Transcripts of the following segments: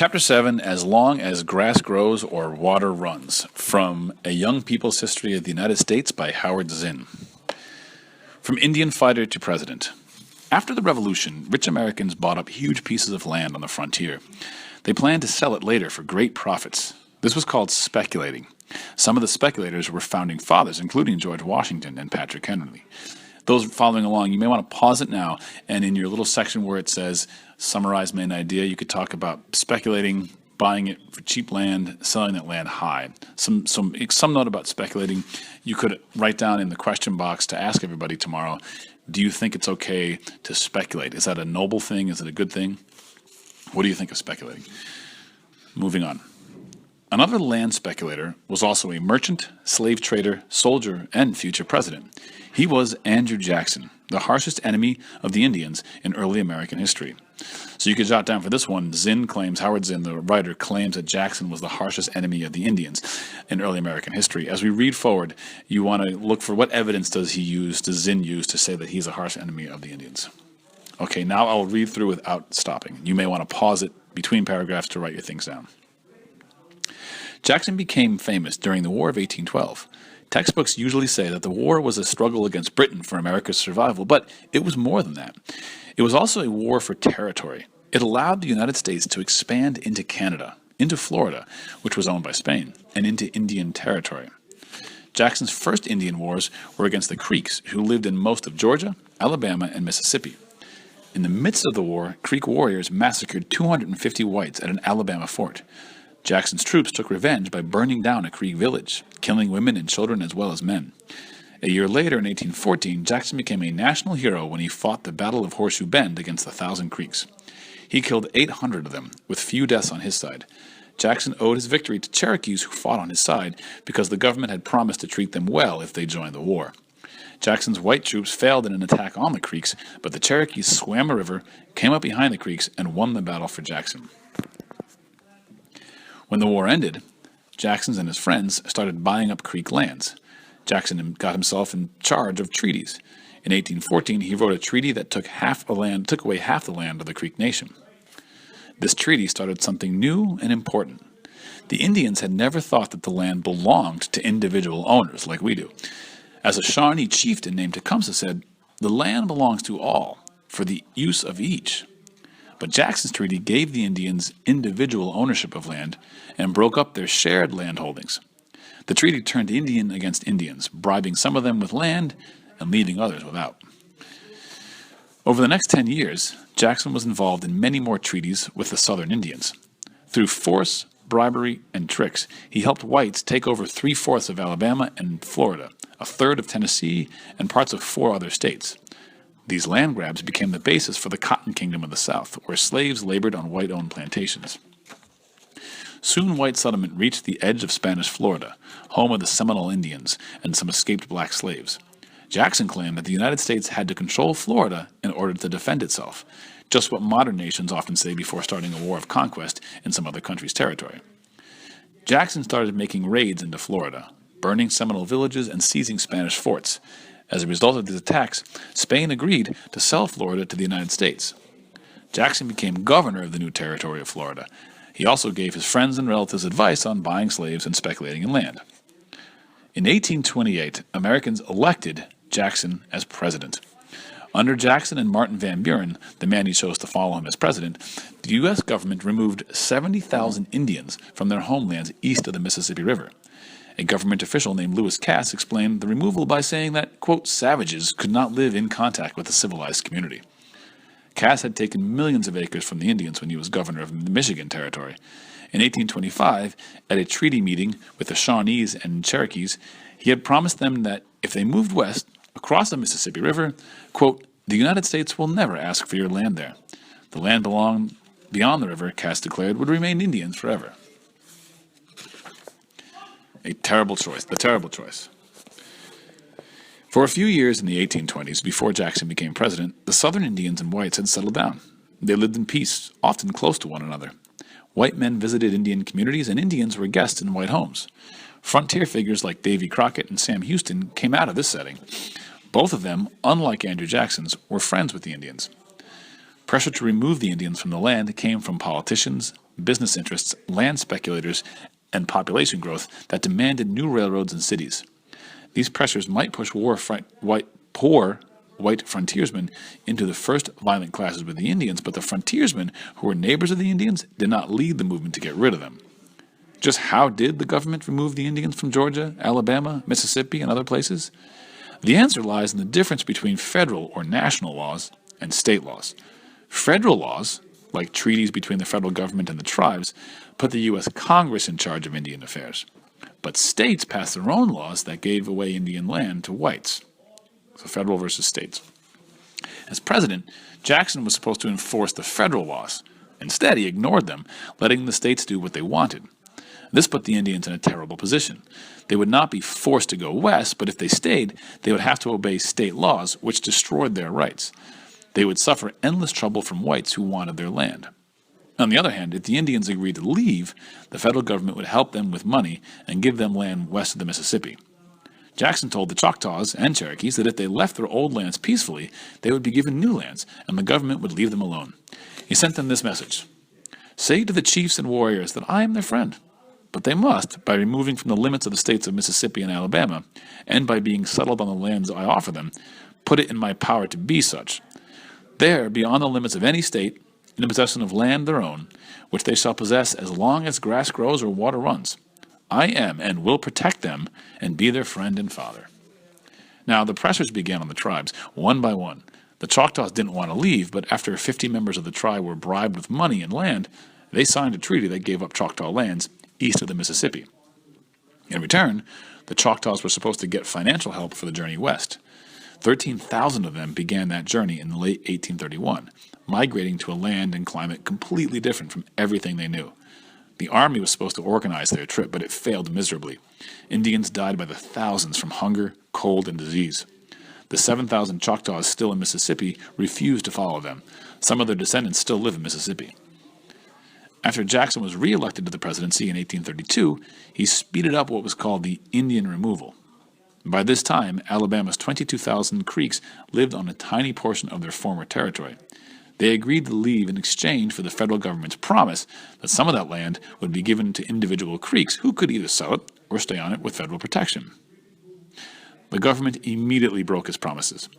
Chapter 7, As Long as Grass Grows or Water Runs, from A Young People's History of the United States by Howard Zinn. From Indian Fighter to President. After the Revolution, rich Americans bought up huge pieces of land on the frontier. They planned to sell it later for great profits. This was called speculating. Some of the speculators were founding fathers, including George Washington and Patrick Henry. Those following along, you may want to pause it now, and in your little section where it says summarize main idea, you could talk about speculating, buying it for cheap land, selling that land high. Some note about speculating. You could write down in the question box to ask everybody tomorrow, do you think it's okay to speculate? Is that a noble thing? Is it a good thing? What do you think of speculating? Moving on. Another land speculator was also a merchant, slave trader, soldier, and future president. He was Andrew Jackson, the harshest enemy of the Indians in early American history. So you could jot down for this one, Howard Zinn, the writer, claims that Jackson was the harshest enemy of the Indians in early American history. As we read forward, you want to look for what evidence does Zinn use to say that he's a harsh enemy of the Indians. Okay, now I'll read through without stopping. You may want to pause it between paragraphs to write your things down. Jackson became famous during the War of 1812. Textbooks usually say that the war was a struggle against Britain for America's survival, but it was more than that. It was also a war for territory. It allowed the United States to expand into Canada, into Florida, which was owned by Spain, and into Indian territory. Jackson's first Indian wars were against the Creeks, who lived in most of Georgia, Alabama, and Mississippi. In the midst of the war, Creek warriors massacred 250 whites at an Alabama fort. Jackson's troops took revenge by burning down a Creek village, killing women and children as well as men. A year later, in 1814, Jackson became a national hero when he fought the Battle of Horseshoe Bend against the 1,000 Creeks. He killed 800 of them, with few deaths on his side. Jackson owed his victory to Cherokees who fought on his side because the government had promised to treat them well if they joined the war. Jackson's white troops failed in an attack on the Creeks, but the Cherokees swam the river, came up behind the Creeks, and won the battle for Jackson. When the war ended, Jackson and his friends started buying up Creek lands. Jackson got himself in charge of treaties. In 1814, he wrote a treaty that took away half the land of the Creek Nation. This treaty started something new and important. The Indians had never thought that the land belonged to individual owners like we do. As a Shawnee chieftain named Tecumseh said, "The land belongs to all, for the use of each." But Jackson's treaty gave the Indians individual ownership of land and broke up their shared land holdings. The treaty turned Indian against Indians, bribing some of them with land and leaving others without. Over the next 10 years, Jackson was involved in many more treaties with the Southern Indians. Through force, bribery, and tricks, he helped whites take over 3/4 of Alabama and Florida, a third of Tennessee, and parts of 4 other states. These land grabs became the basis for the Cotton Kingdom of the South, where slaves labored on white-owned plantations. Soon white settlement reached the edge of Spanish Florida, home of the Seminole Indians and some escaped black slaves. Jackson claimed that the United States had to control Florida in order to defend itself, just what modern nations often say before starting a war of conquest in some other country's territory. Jackson started making raids into Florida, burning Seminole villages and seizing Spanish forts. As a result of these attacks, Spain agreed to sell Florida to the United States. Jackson became governor of the new territory of Florida. He also gave his friends and relatives advice on buying slaves and speculating in land. In 1828, Americans elected Jackson as president. Under Jackson and Martin Van Buren, the man he chose to follow him as president, the U.S. government removed 70,000 Indians from their homelands east of the Mississippi River. A government official named Lewis Cass explained the removal by saying that, quote, savages could not live in contact with the civilized community. Cass had taken millions of acres from the Indians when he was governor of the Michigan Territory. In 1825, at a treaty meeting with the Shawnees and Cherokees, he had promised them that if they moved west, across the Mississippi River, quote, the United States will never ask for your land there. The land beyond the river, Cass declared, would remain Indians forever. The terrible choice. For a few years in the 1820s, before Jackson became president, the Southern Indians and whites had settled down. They lived in peace, often close to one another. White men visited Indian communities, and Indians were guests in white homes. Frontier figures like Davy Crockett and Sam Houston came out of this setting. Both of them, unlike Andrew Jackson's, were friends with the Indians. Pressure to remove the Indians from the land came from politicians, business interests, land speculators, and population growth that demanded new railroads and cities. These pressures might push poor white frontiersmen into the first violent clashes with the Indians, but the frontiersmen, who were neighbors of the Indians, did not lead the movement to get rid of them. Just how did the government remove the Indians from Georgia, Alabama, Mississippi, and other places? The answer lies in the difference between federal or national laws and state laws. Federal laws, like treaties between the federal government and the tribes, put the U.S. Congress in charge of Indian affairs. But states passed their own laws that gave away Indian land to whites. So federal versus states. As president, Jackson was supposed to enforce the federal laws. Instead, he ignored them, letting the states do what they wanted. This put the Indians in a terrible position. They would not be forced to go west, but if they stayed, they would have to obey state laws, which destroyed their rights. They would suffer endless trouble from whites who wanted their land. On the other hand, if the Indians agreed to leave, the federal government would help them with money and give them land west of the Mississippi. Jackson told the Choctaws and Cherokees that if they left their old lands peacefully, they would be given new lands, and the government would leave them alone. He sent them this message: "Say to the chiefs and warriors that I am their friend, but they must, by removing from the limits of the states of Mississippi and Alabama, and by being settled on the lands I offer them, put it in my power to be such. There, beyond the limits of any state, in the possession of land their own, which they shall possess as long as grass grows or water runs. I am and will protect them and be their friend and father." Now, the pressures began on the tribes, one by one. The Choctaws didn't want to leave, but after 50 members of the tribe were bribed with money and land, they signed a treaty that gave up Choctaw lands east of the Mississippi. In return, the Choctaws were supposed to get financial help for the journey west. 13,000 of them began that journey in the late 1831, migrating to a land and climate completely different from everything they knew. The army was supposed to organize their trip, but it failed miserably. Indians died by the thousands from hunger, cold, and disease. The 7,000 Choctaws still in Mississippi refused to follow them. Some of their descendants still live in Mississippi. After Jackson was re-elected to the presidency in 1832, he speeded up what was called the Indian removal. By this time, Alabama's 22,000 Creeks lived on a tiny portion of their former territory. They agreed to leave in exchange for the federal government's promise that some of that land would be given to individual Creeks who could either sell it or stay on it with federal protection. The government immediately broke its promises.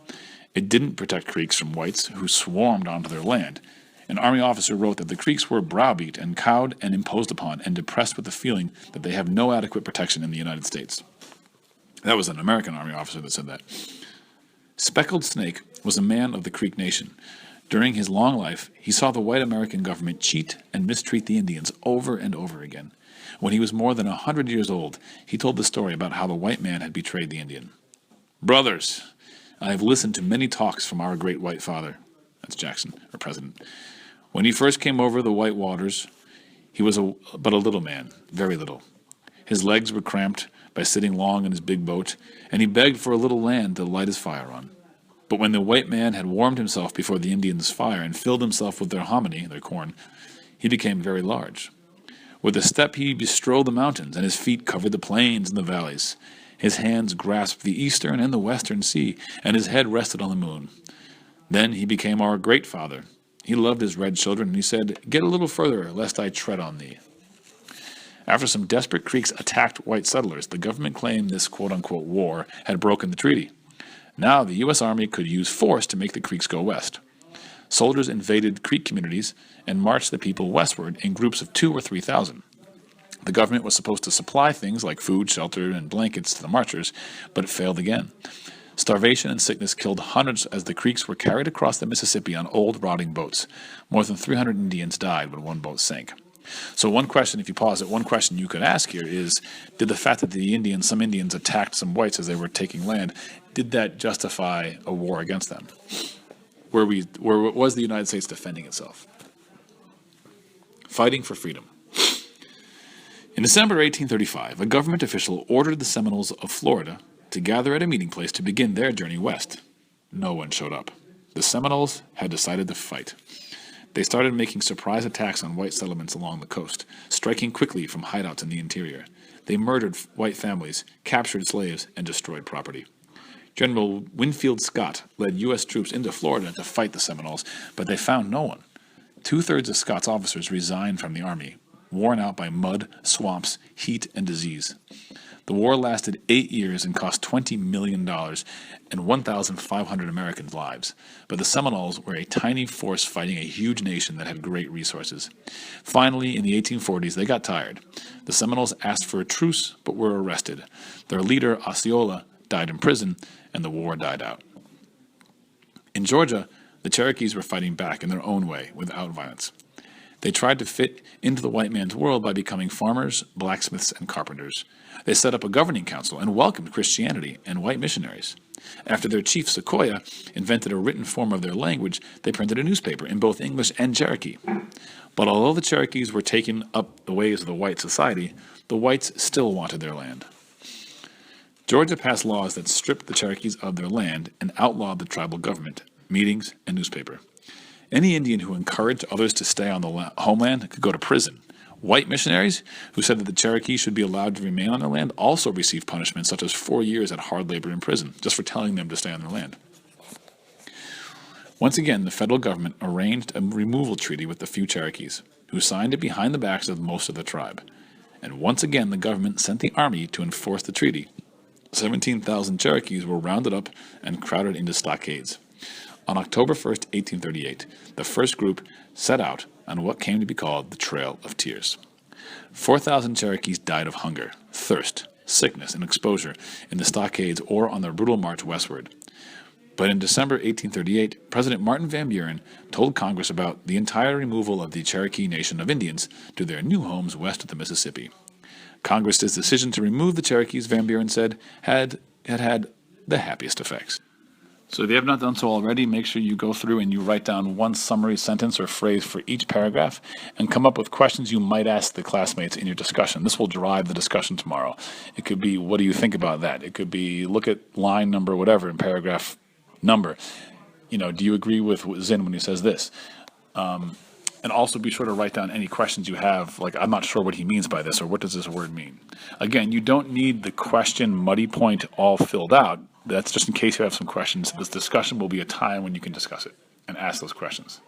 It didn't protect Creeks from whites who swarmed onto their land. An army officer wrote that the Creeks were browbeat and cowed and imposed upon and depressed with the feeling that they have no adequate protection in the United States. That was an American army officer that said that. Speckled Snake was a man of the Creek Nation. During his long life, he saw the white American government cheat and mistreat the Indians over and over again. When he was more than 100 years old, he told the story about how the white man had betrayed the Indian. "Brothers, I have listened to many talks from our great white father," that's Jackson, our president. "When he first came over the white waters, he was but a little man, very little. His legs were cramped by sitting long in his big boat, and he begged for a little land to light his fire on. But when the white man had warmed himself before the Indians' fire and filled himself with their hominy, their corn, he became very large. With a step he bestrode the mountains, and his feet covered the plains and the valleys. His hands grasped the eastern and the western sea, and his head rested on the moon. Then he became our great father. He loved his red children, and he said, 'Get a little further, lest I tread on thee.'" After some desperate Creeks attacked white settlers, the government claimed this quote-unquote war had broken the treaty. Now the U.S. Army could use force to make the Creeks go west. Soldiers invaded Creek communities and marched the people westward in groups of 2,000 or 3,000. The government was supposed to supply things like food, shelter, and blankets to the marchers, but it failed again. Starvation and sickness killed hundreds as the Creeks were carried across the Mississippi on old, rotting boats. More than 300 Indians died when one boat sank. So one question, if you pause it, one question you could ask here is, did the fact that some Indians attacked some whites as they were taking land, did that justify a war against them? Where was the United States defending itself? Fighting for freedom. In December 1835, a government official ordered the Seminoles of Florida to gather at a meeting place to begin their journey west. No one showed up. The Seminoles had decided to fight. They started making surprise attacks on white settlements along the coast, striking quickly from hideouts in the interior. They murdered white families, captured slaves, and destroyed property. General Winfield Scott led U.S. troops into Florida to fight the Seminoles, but they found no one. 2/3 of Scott's officers resigned from the army, worn out by mud, swamps, heat, and disease. The war lasted 8 years and cost $20 million and 1,500 Americans' lives. But the Seminoles were a tiny force fighting a huge nation that had great resources. Finally, in the 1840s, they got tired. The Seminoles asked for a truce, but were arrested. Their leader, Osceola, died in prison, and the war died out. In Georgia, the Cherokees were fighting back in their own way, without violence. They tried to fit into the white man's world by becoming farmers, blacksmiths, and carpenters. They set up a governing council and welcomed Christianity and white missionaries. After their chief, Sequoyah, invented a written form of their language, they printed a newspaper in both English and Cherokee. But although the Cherokees were taking up the ways of the white society, the whites still wanted their land. Georgia passed laws that stripped the Cherokees of their land and outlawed the tribal government, meetings, and newspaper. Any Indian who encouraged others to stay on the homeland could go to prison. White missionaries who said that the Cherokee should be allowed to remain on their land also received punishment such as 4 years at hard labor in prison, just for telling them to stay on their land. Once again, the federal government arranged a removal treaty with the few Cherokees, who signed it behind the backs of most of the tribe. And once again, the government sent the army to enforce the treaty. 17,000 Cherokees were rounded up and crowded into stockades. On October 1st, 1838, the first group set out on what came to be called the Trail of Tears. 4,000 Cherokees died of hunger, thirst, sickness, and exposure in the stockades or on their brutal march westward. But in December 1838, President Martin Van Buren told Congress about the entire removal of the Cherokee Nation of Indians to their new homes west of the Mississippi. Congress's decision to remove the Cherokees, Van Buren said, had the happiest effects. So if you have not done so already, make sure you go through and you write down one summary sentence or phrase for each paragraph and come up with questions you might ask the classmates in your discussion. This will drive the discussion tomorrow. It could be, what do you think about that? It could be, look at line number, whatever, in paragraph number. Do you agree with Zinn when he says this? And also be sure to write down any questions you have, like, I'm not sure what he means by this, or what does this word mean? Again, you don't need the question muddy point all filled out. That's just in case you have some questions. This discussion will be a time when you can discuss it and ask those questions.